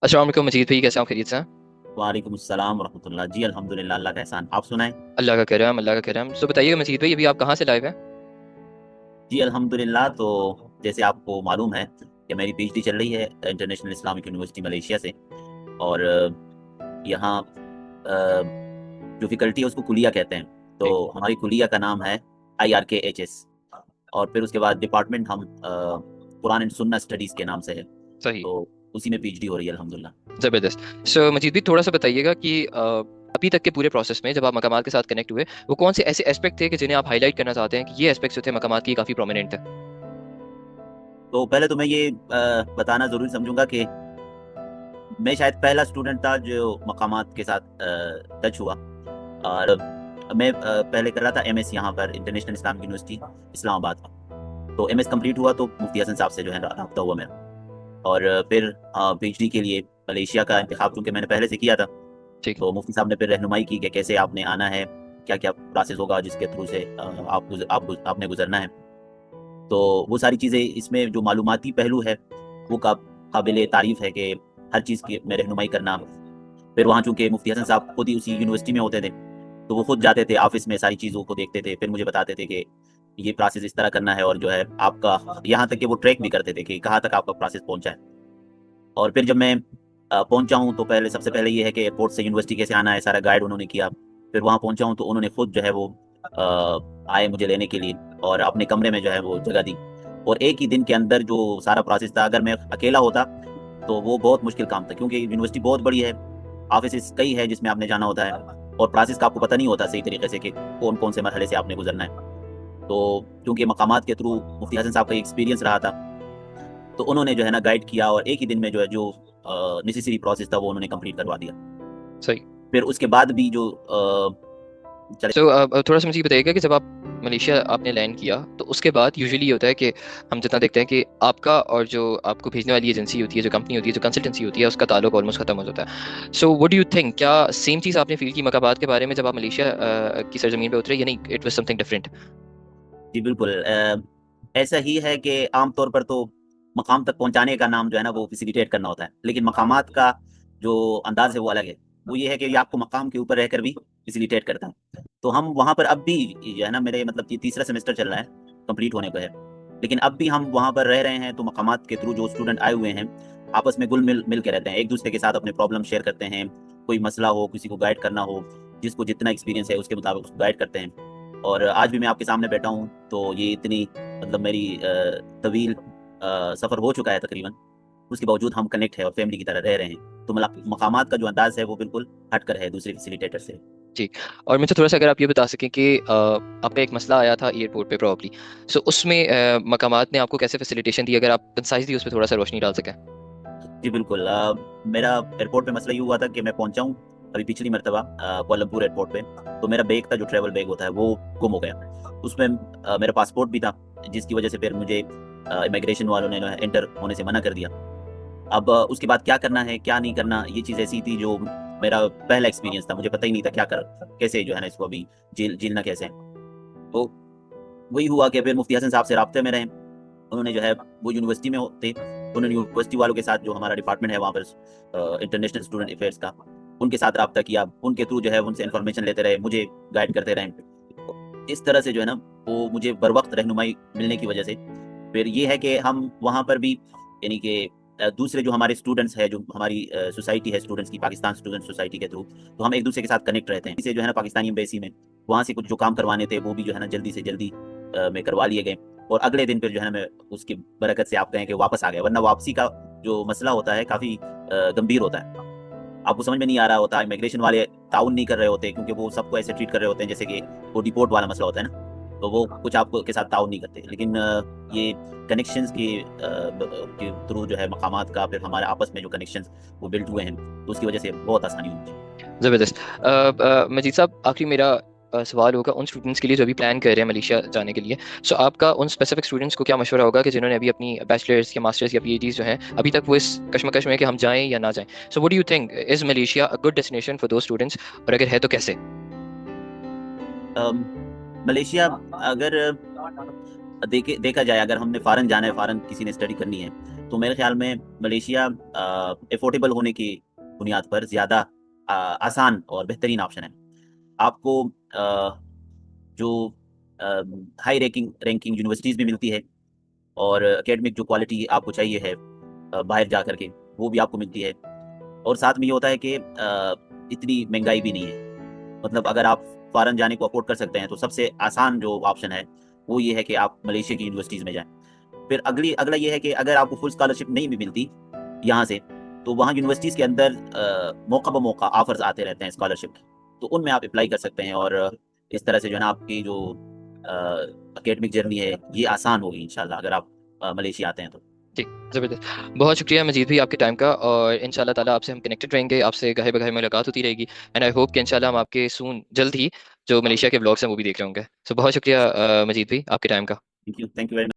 अस्सलाम वालेकुम मजीद भाई, कैसे हैं आप? खैरियत से हैं? वालेकुम अस्सलाम वरहमतुल्लाह। जी अल्हम्दुलिल्लाह, अल्लाह का एहसान। आप सुनाएं। अल्लाह का करम, अल्लाह का करम। तो बताइएगा मजीद भाई, अभी आप कहाँ से लाइव हैं? जी अल्हम्दुलिल्लाह। तो जैसे आपको मालूम है कि मेरी पीएचडी चल रही है इंटरनेशनल इस्लामिक यूनिवर्सिटी मलेशिया से। और यहाँ जो फैकल्टी है उसको कुलिया कहते हैं। तो ठीक। हमारी कुलिया का नाम है IRKHS। और फिर उसके बाद डिपार्टमेंट हम कुरान एंड सुन्ना स्टडीज़ के नाम से है। सही। तो उसी में पीएचडी हो रही है अल्हम्दुलिल्लाह। ज़बरदस्त। मजीद भाई, थोड़ा सा बताइएगा कि अभी तक के पूरे प्रोसेस में जब आप मकामात के साथ कनेक्ट हुए, वो कौन से ऐसे एस्पेक्ट थे कि जिन्हें आप हाईलाइट करना चाहते हैं कि ये एस्पेक्ट्स जो थे मकामात की काफ़ी प्रोमिनेंट थे? तो पहले तो मैं ये बताना ज़रूरी समझूंगा कि मैं शायद पहला स्टूडेंट था जो मकामात के साथ टच हुआ। और मैं पहले कर रहा था एमएस यहाँ पर इंटरनेशनल इस्लामिक यूनिवर्सिटी इस्लामाबाद का। तो एमएस कंप्लीट हुआ तो मुफ्ती हसन साहब से जो है रब्ता हुआ मेरा। और फिर पीएचडी के लिए मलेशिया का इंतखाब चूंकि मैंने पहले से किया था। ठीक। तो मुफ्ती साहब ने फिर रहनुमाई की कि कैसे आपने आना है, क्या क्या प्रोसेस होगा जिसके थ्रू से आपने गुजरना है। तो वो सारी चीज़ें इसमें जो मालूमाती पहलू है वो काबिल तारीफ है कि हर चीज़ की में रहनुमाई करना। फिर वहाँ चूंकि मुफ्ती हसन साहब खुद ही उसी यूनिवर्सिटी में होते थे, तो वो खुद जाते थे ऑफिस में, सारी चीज़ों को देखते थे, फिर मुझे बताते थे कि ये प्रोसेस इस तरह करना है और जो है आपका, यहाँ तक कि वो ट्रैक भी करते थे कि कहाँ तक आपका प्रोसेस पहुँचा है। और फिर जब मैं पहुँचा हूँ तो पहले सबसे पहले ये है कि एयरपोर्ट से यूनिवर्सिटी कैसे आना है सारा गाइड उन्होंने किया। फिर वहाँ पहुँचा हूँ तो उन्होंने खुद जो है वो आए मुझे लेने के लिए और अपने कमरे में जो है वो जगह दी। और एक ही दिन के अंदर जो सारा प्रोसेस था, अगर मैं अकेला होता तो वो बहुत मुश्किल काम था, क्योंकि यूनिवर्सिटी बहुत बड़ी है, ऑफिस कई है जिसमें आपने जाना होता है, और प्रोसेस का आपको पता नहीं होता सही तरीके से कि कौन कौन से मरहले से आपने गुजरना है। तो क्योंकि मकामात के थ्रू मुफ्ती हसन साहब का एक्सपीरियंस रहा था, तो उन्होंने जो है ना गाइड किया और एक ही दिन में जो है जो नेसेसरी प्रोसेस था वो उन्होंने कंप्लीट करवा दिया। सही। फिर उसके बाद भी जो चले। थोड़ा सा मुझे ये बताइएगा कि जब आप मलेशिया आपने लैंड किया तो उसके बाद यूजुअली होता है कि हम जितना देखते हैं कि आपका और जो आपको भेजने वाली एजेंसी होती है, जो कंपनी होती है, जो कंसल्टेंसी होती है, उसका ताल्लुक ऑलमोस्ट खत्म हो जाता है। So what do you think, क्या सेम चीज़ आपने फील की मकाबात के बारे में जब आप मलेशिया की सरजमीन पे उतरे, या नहीं इट वाज समथिंग डिफरेंट? जी बिल्कुल, ऐसा ही है कि आमतौर पर तो मकाम तक पहुंचाने का नाम जो है ना वो फैसिलिटेट करना होता है, लेकिन मकामात का जो अंदाज है वो अलग है। वो ये है कि ये आपको मकाम के ऊपर रहकर भी फैसिलिटेट करता है। तो हम वहाँ पर अब भी जो है ना, मेरे मतलब ये तीसरा सेमेस्टर चल रहा है, कंप्लीट होने को है, लेकिन अब भी हम वहाँ पर रह रहे हैं। तो मकामात के थ्रू जो स्टूडेंट आए हुए हैं आपस में घुल मिल के रहते हैं, एक दूसरे के साथ अपने प्रॉब्लम शेयर करते हैं। कोई मसला हो, किसी को गाइड करना हो, जिसको जितना एक्सपीरियंस है उसके मुताबिक उसको गाइड करते हैं। और आज भी मैं आपके सामने बैठा हूँ तो ये इतनी मतलब मेरी तवील सफ़र हो चुका है तकरीबन, उसके बावजूद हम कनेक्ट है और फैमिली की तरह रह रहे हैं। तो मकामात का जो अंदाज है वो बिल्कुल हटकर है दूसरे फैसिलिटेटर से। जी। और मुझे थोड़ा सा अगर आप ये बता सकें कि आपका एक मसला आया था एयरपोर्ट पे प्रॉब्ली, सो उसमें मकामात ने आपको कैसे फैसिलिटेशन दी, अगर आप कंसाइजली उस पर थोड़ा सा रोशनी डाल सकें? जी बिल्कुल, मेरा एयरपोर्ट पे मसला ये हुआ था कि मैं पहुंचा हूँ अभी पिछली मरतबा कोलमपुर एयरपोर्ट पे। तो मेरा बैग था, जो ट्रैवल बैग होता है, वो गुम हो गया। उसमें मेरा पासपोर्ट भी था, जिसकी वजह से फिर मुझे इमिग्रेशन वालों ने एंटर होने से मना कर दिया। अब उसके बाद क्या करना है क्या नहीं करना, ये चीज़ ऐसी थी जो मेरा पहला एक्सपीरियंस था, मुझे पता ही नहीं था क्या कर कैसे जो है ना इसको अभी झीलना कैसे है। तो वही हुआ कि फिर मुफ्ती हसन साहब से राब्ते में रहे। उन्होंने जो है वो यूनिवर्सिटी में थे, तो उन्होंने यूनिवर्सिटी वालों के साथ, जो हमारा डिपार्टमेंट है वहाँ पर इंटरनेशनल स्टूडेंट अफेयर्स का, उनके साथ रब्ता किया। उनके थ्रू जो है उनसे इन्फॉर्मेशन लेते रहे, मुझे गाइड करते रहे। इस तरह से जो है ना वो मुझे बर वक्त रहनुमाई मिलने की वजह से फिर ये है कि हम वहाँ पर भी, यानी कि दूसरे जो हमारे स्टूडेंट्स है, जो हमारी सोसाइटी है स्टूडेंट्स की, पाकिस्तान स्टूडेंट सोसाइटी के थ्रू, तो हम एक दूसरे के साथ कनेक्ट रहते हैं। इसे जो है ना पाकिस्तानी एम्बेसी में वहाँ से कुछ जो काम करवाने थे वो भी जो है ना जल्दी से जल्दी में करवा लिए गए। और अगले दिन फिर जो है ना मैं उसकी बरकत से आप कहें कि वापस आ गया, वरना वापसी का जो मसला होता है काफ़ी गंभीर होता है। आपको समझ में नहीं आ रहा होता, इमिग्रेशन वाले ताउन नहीं कर रहे होते, क्योंकि वो सबको ऐसे ट्रीट कर रहे होते हैं जैसे कि वो डिपोर्ट वाला मसला होता है ना, तो वो कुछ आपको के साथ ताउन नहीं करते। लेकिन ये कनेक्शंस के थ्रू जो है मकामात का, फिर हमारे आपस में जो कनेक्शंस वो बिल्ड हुए हैं, तो उसकी वजह से बहुत आसानी हुई है। ज़बरदस्त। मजीद साहब, आखिरी मेरा सवाल होगा उन स्टूडेंट्स के लिए जो अभी प्लान कर रहे हैं मलेशिया जाने के लिए। सो आपका उन स्पेसिफिक स्टूडेंट्स को क्या मशवरा होगा कि जिन्होंने अभी अपनी बैचलर्स या मास्टर्स या पीएचडीज जो हैं, अभी तक वो इस कश्मकश में है कि हम जाएं या ना जाएं? So what do you think, is Malaysia a good destination for दो स्टूडेंट्स, और अगर है तो कैसे? अम, मलेशिया, अगर देखा जाए, अगर हमने फ़ारन जाना है, फ़ारन किसी ने स्टडी करनी है, तो मेरे ख्याल में मलेशिया एफोर्डेबल होने की बुनियाद पर ज़्यादा आसान और बेहतरीन ऑप्शन है। आपको जो हाई रैंकिंग यूनिवर्सिटीज़ भी मिलती है, और एकेडमिक जो क्वालिटी आपको चाहिए है बाहर जा करके, वो भी आपको मिलती है। और साथ में ये होता है कि इतनी महंगाई भी नहीं है। मतलब अगर आप फॉरेन जाने को अफोर्ड कर सकते हैं तो सबसे आसान जो ऑप्शन है वो ये है कि आप मलेशिया की यूनिवर्सिटीज़ में जाएं। फिर अगला ये है कि अगर आपको फुल स्कॉलरशिप नहीं भी मिलती यहाँ से, तो वहाँ यूनिवर्सिटीज़ के अंदर मौका ब मौका ऑफर्स आते रहते हैं स्कॉलरशिप के, तो उनमें आप अप्लाई कर सकते हैं। और इस तरह से जो है ना, आपकी जो अकेडमिक जर्नी है ये आसान होगी इंशाल्लाह, अगर आप मलेशिया आते हैं तो। जी, ज़बरदस्त। बहुत शुक्रिया मजीद भी आपके टाइम का, और इंशाल्लाह ताला आपसे हम कनेक्टेड रहेंगे, आपसे गाहे बगाहे मुलाकात होती रहेगी। एंड आई होप कि इंशाल्लाह हम आपके सून जल्द ही जो मलेशिया के ब्लॉग्स हैं वो भी देख रहे होंगे। सो बहुत शुक्रिया मजीद भी आपके टाइम का। Thank you very